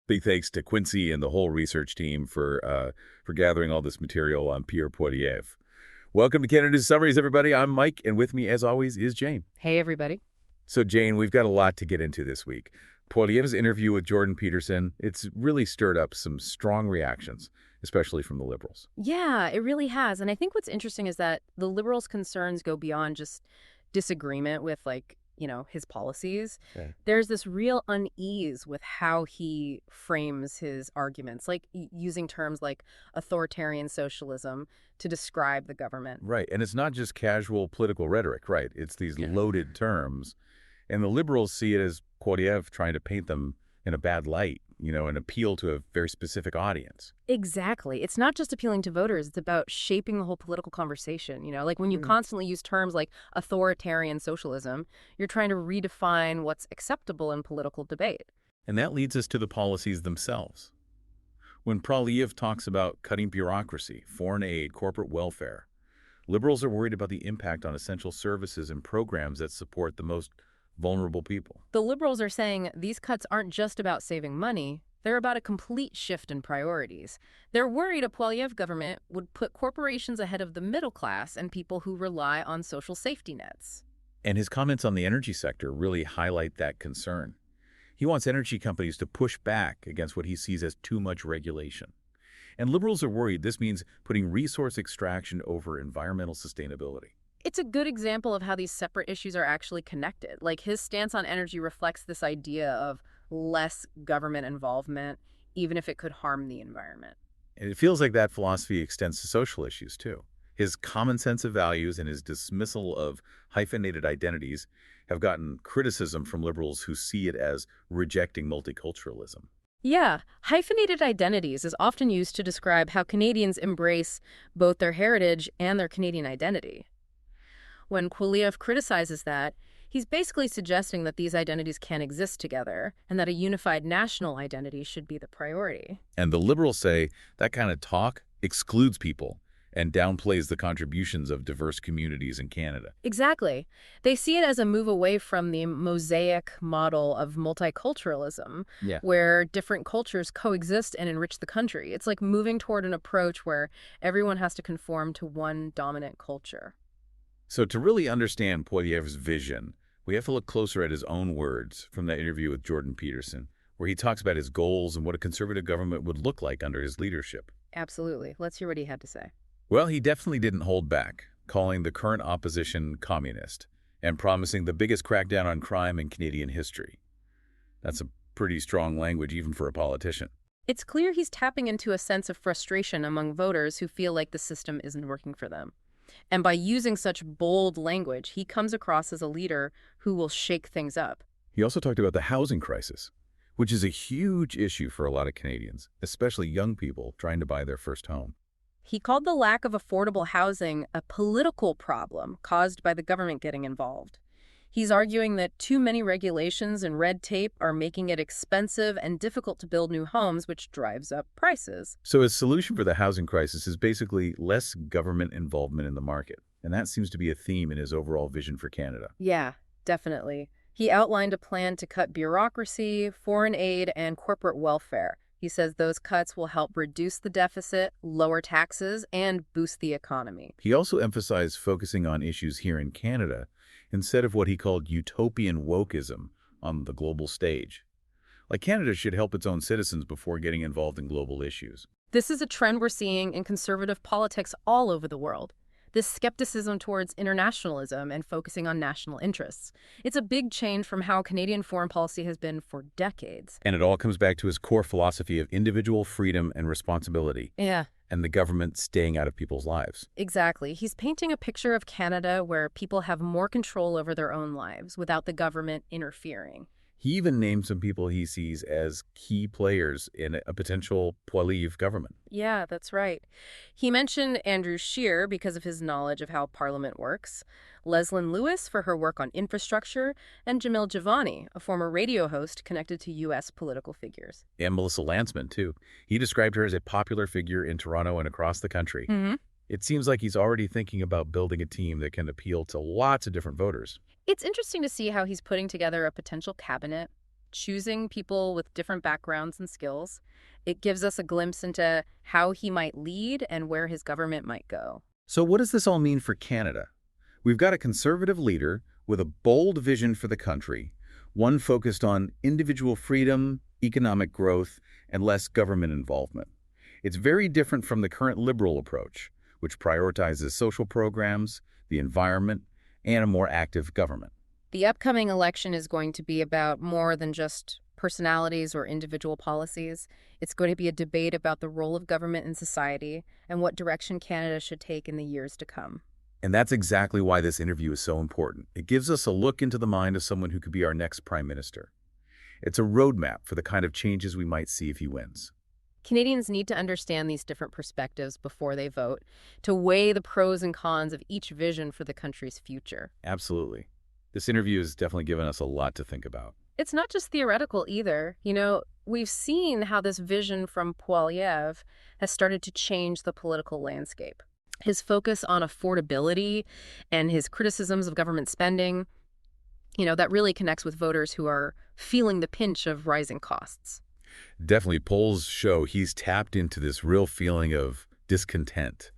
Big thanks to Quincy and the whole research team for gathering all this material on Pierre Poilievre. Welcome to Canada's Summaries, everybody. I'm Mike, and with me, as always, is Jane. Hey, everybody. So, Jane, we've got a lot to get into this week. Poilievre's interview with Jordan Peterson, it's really stirred up some strong reactions, especially from the Liberals. Yeah, it really has. And I think what's interesting is that the Liberals' concerns go beyond just disagreement with, his policies. Okay. There's this real unease with how he frames his arguments, like using terms like authoritarian socialism to describe the government. Right, and it's not just casual political rhetoric, right? It's these loaded terms. And the Liberals see it as Poilievre trying to paint them in a bad light, and appeal to a very specific audience. Exactly. It's not just appealing to voters. It's about shaping the whole political conversation. Like when you constantly use terms like authoritarian socialism, you're trying to redefine what's acceptable in political debate. And that leads us to the policies themselves. When Poilievre talks about cutting bureaucracy, foreign aid, corporate welfare, Liberals are worried about the impact on essential services and programs that support the most vulnerable people. The Liberals are saying these cuts aren't just about saving money. They're about a complete shift in priorities. They're worried a Poilievre government would put corporations ahead of the middle class and people who rely on social safety nets. And his comments on the energy sector really highlight that concern. He wants energy companies to push back against what he sees as too much regulation. And Liberals are worried this means putting resource extraction over environmental sustainability. It's a good example of how these separate issues are actually connected. Like his stance on energy reflects this idea of less government involvement, even if it could harm the environment. And it feels like that philosophy extends to social issues, too. His common sense of values and his dismissal of hyphenated identities have gotten criticism from Liberals who see it as rejecting multiculturalism. Yeah, hyphenated identities is often used to describe how Canadians embrace both their heritage and their Canadian identity. When Poilievre criticizes that, he's basically suggesting that these identities can't exist together and that a unified national identity should be the priority. And the Liberals say that kind of talk excludes people and downplays the contributions of diverse communities in Canada. Exactly. They see it as a move away from the mosaic model of multiculturalism, where different cultures coexist and enrich the country. It's like moving toward an approach where everyone has to conform to one dominant culture. So to really understand Poilievre's vision, we have to look closer at his own words from that interview with Jordan Peterson, where he talks about his goals and what a conservative government would look like under his leadership. Absolutely. Let's hear what he had to say. Well, he definitely didn't hold back, calling the current opposition communist and promising the biggest crackdown on crime in Canadian history. That's a pretty strong language even for a politician. It's clear he's tapping into a sense of frustration among voters who feel like the system isn't working for them. And by using such bold language, he comes across as a leader who will shake things up. He also talked about the housing crisis, which is a huge issue for a lot of Canadians, especially young people trying to buy their first home. He called the lack of affordable housing a political problem caused by the government getting involved. He's arguing that too many regulations and red tape are making it expensive and difficult to build new homes, which drives up prices. So his solution for the housing crisis is basically less government involvement in the market. And that seems to be a theme in his overall vision for Canada. Yeah, definitely. He outlined a plan to cut bureaucracy, foreign aid, and corporate welfare. He says those cuts will help reduce the deficit, lower taxes, and boost the economy. He also emphasized focusing on issues here in Canada instead of what he called utopian wokeism on the global stage. Like Canada should help its own citizens before getting involved in global issues. This is a trend we're seeing in conservative politics all over the world. This skepticism towards internationalism and focusing on national interests. It's a big change from how Canadian foreign policy has been for decades. And it all comes back to his core philosophy of individual freedom and responsibility. Yeah. And the government staying out of people's lives. Exactly. He's painting a picture of Canada where people have more control over their own lives without the government interfering. He even named some people he sees as key players in a potential Poilievre government. Yeah, that's right. He mentioned Andrew Scheer because of his knowledge of how Parliament works, Leslyn Lewis for her work on infrastructure, and Jamil Javani, a former radio host connected to U.S. political figures. And Melissa Lantsman, too. He described her as a popular figure in Toronto and across the country. Mm-hmm. It seems like he's already thinking about building a team that can appeal to lots of different voters. It's interesting to see how he's putting together a potential cabinet. choosing people with different backgrounds and skills. It gives us a glimpse into how he might lead and where his government might go. So what does this all mean for Canada? We've got a conservative leader with a bold vision for the country, one focused on individual freedom, economic growth, and less government involvement. It's very different from the current liberal approach, which prioritizes social programs, the environment, and a more active government. The upcoming election is going to be about more than just personalities or individual policies. It's going to be a debate about the role of government in society and what direction Canada should take in the years to come. And that's exactly why this interview is so important. It gives us a look into the mind of someone who could be our next prime minister. It's a roadmap for the kind of changes we might see if he wins. Canadians need to understand these different perspectives before they vote, to weigh the pros and cons of each vision for the country's future. Absolutely. This interview has definitely given us a lot to think about. It's not just theoretical either. We've seen how this vision from Poilievre has started to change the political landscape. His focus on affordability and his criticisms of government spending, that really connects with voters who are feeling the pinch of rising costs. Definitely, polls show he's tapped into this real feeling of discontent,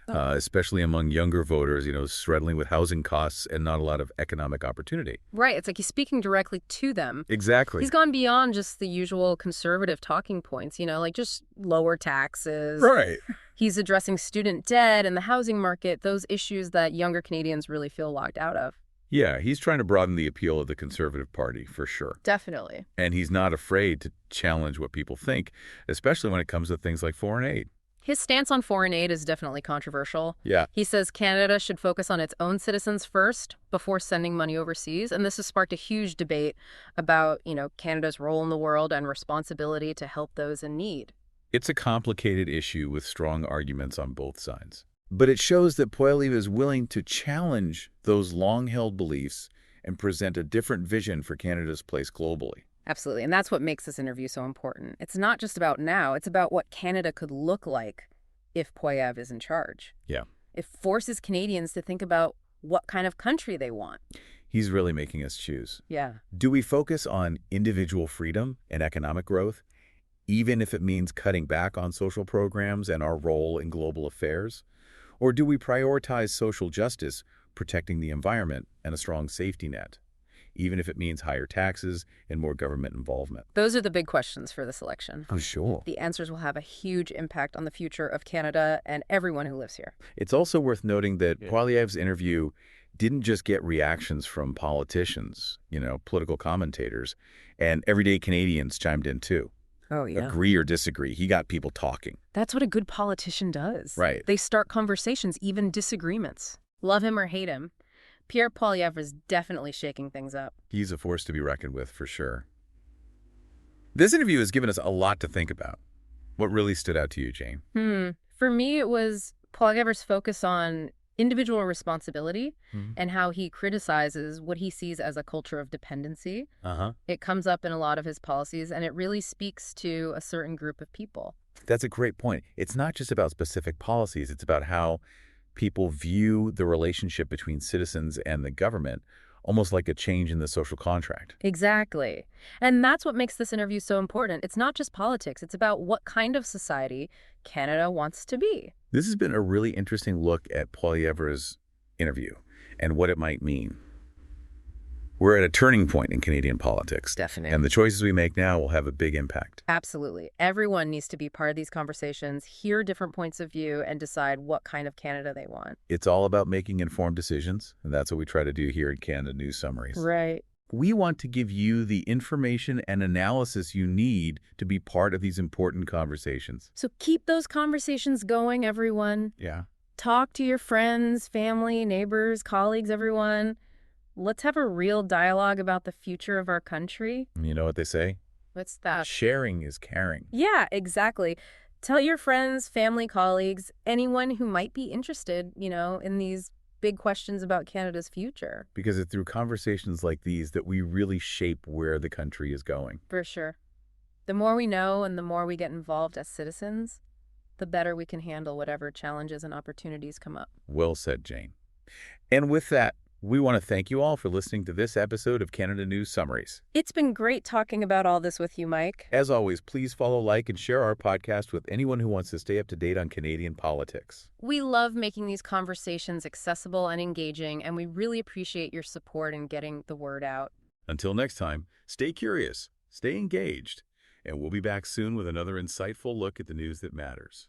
especially among younger voters, struggling with housing costs and not a lot of economic opportunity. Right. It's like he's speaking directly to them. Exactly. He's gone beyond just the usual conservative talking points, like just lower taxes. Right. He's addressing student debt and the housing market, those issues that younger Canadians really feel locked out of. Yeah, he's trying to broaden the appeal of the Conservative Party, for sure. Definitely. And he's not afraid to challenge what people think, especially when it comes to things like foreign aid. His stance on foreign aid is definitely controversial. Yeah. He says Canada should focus on its own citizens first before sending money overseas. And this has sparked a huge debate about, Canada's role in the world and responsibility to help those in need. It's a complicated issue with strong arguments on both sides. But it shows that Poilievre is willing to challenge those long-held beliefs and present a different vision for Canada's place globally. Absolutely. And that's what makes this interview so important. It's not just about now. It's about what Canada could look like if Poilievre is in charge. Yeah. It forces Canadians to think about what kind of country they want. He's really making us choose. Yeah. Do we focus on individual freedom and economic growth, even if it means cutting back on social programs and our role in global affairs? Or do we prioritize social justice, protecting the environment, and a strong safety net, even if it means higher taxes and more government involvement? Those are the big questions for this election. Oh, sure. The answers will have a huge impact on the future of Canada and everyone who lives here. It's also worth noting that Poilievre's interview didn't just get reactions from politicians, political commentators, and everyday Canadians chimed in too. Oh, yeah. Agree or disagree. He got people talking. That's what a good politician does. Right. They start conversations, even disagreements. Love him or hate him, Pierre Poilievre is definitely shaking things up. He's a force to be reckoned with, for sure. This interview has given us a lot to think about. What really stood out to you, Jane? For me, it was Poilievre's focus on individual responsibility and how he criticizes what he sees as a culture of dependency. It comes up in a lot of his policies, and it really speaks to a certain group of people. That's a great point. It's not just about specific policies. It's about how people view the relationship between citizens and the government, almost like a change in the social contract. Exactly. And that's what makes this interview so important. It's not just politics. It's about what kind of society Canada wants to be. This has been a really interesting look at Poilievre's interview and what it might mean. We're at a turning point in Canadian politics. Definitely. And the choices we make now will have a big impact. Absolutely. Everyone needs to be part of these conversations, hear different points of view, and decide what kind of Canada they want. It's all about making informed decisions, and that's what we try to do here at Canada News Summaries. Right. We want to give you the information and analysis you need to be part of these important conversations. So keep those conversations going, everyone. Yeah. Talk to your friends, family, neighbors, colleagues, everyone. Let's have a real dialogue about the future of our country. You know what they say? What's that? Sharing is caring. Yeah, exactly. Tell your friends, family, colleagues, anyone who might be interested, in these big questions about Canada's future. Because it's through conversations like these that we really shape where the country is going. For sure. The more we know and the more we get involved as citizens, the better we can handle whatever challenges and opportunities come up. Well said, Jane. And with that, We want to thank you all for listening to this episode of Canada News Summaries. It's been great talking about all this with you, Mike. As always, please follow, like, and share our podcast with anyone who wants to stay up to date on Canadian politics. We love making these conversations accessible and engaging, and we really appreciate your support in getting the word out. Until next time, stay curious, stay engaged, and we'll be back soon with another insightful look at the news that matters.